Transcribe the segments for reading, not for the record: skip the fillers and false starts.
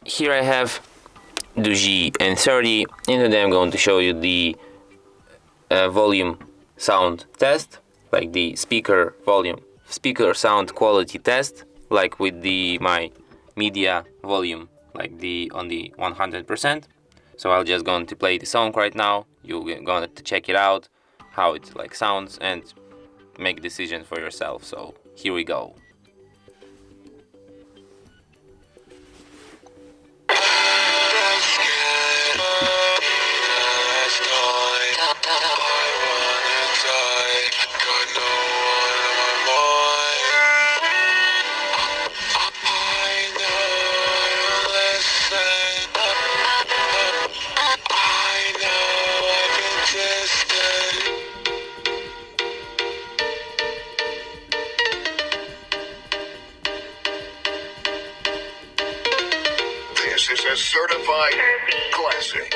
Here I have DOOGEE N30, and today I'm going to show you the volume sound test, like the speaker sound quality test, like with my media volume, like on the 100%. So I'll just going to play the song right now. You're going to check it out, how it like sounds, and make a decision for yourself. So here we go. This is a certified classic.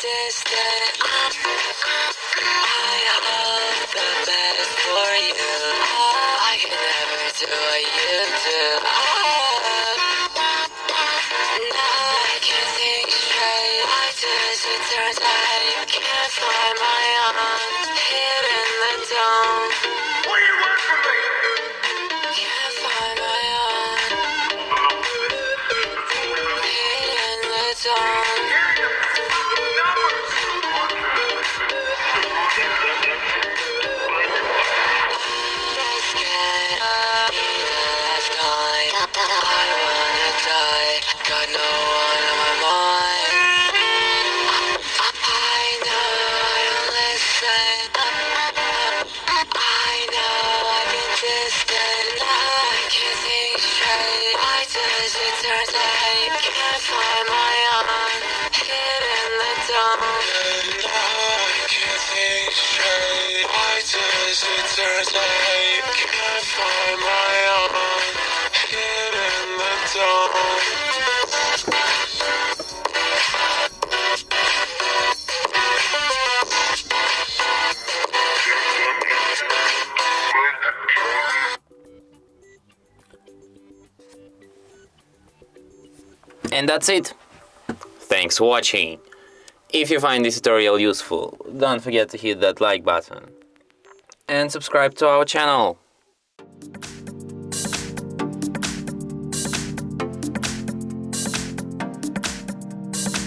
Distant. I hope the best for you. I can never do what you do. Now I can't think straight. Why does it turn out? Can't find my arms hid in the dome. What do you want from me? Can't find my arms hid in the dome. Got no one on my mind. I know I don't listen. I know I've been distant. I can't think straight. Why does it turn out? Can't find my own. Hid in the dome. I can't think straight. Why does it turn out? Can't find my own. Hid in the dome. And that's it. Thanks for watching. If you find this tutorial useful, don't forget to hit that like button and subscribe to our channel.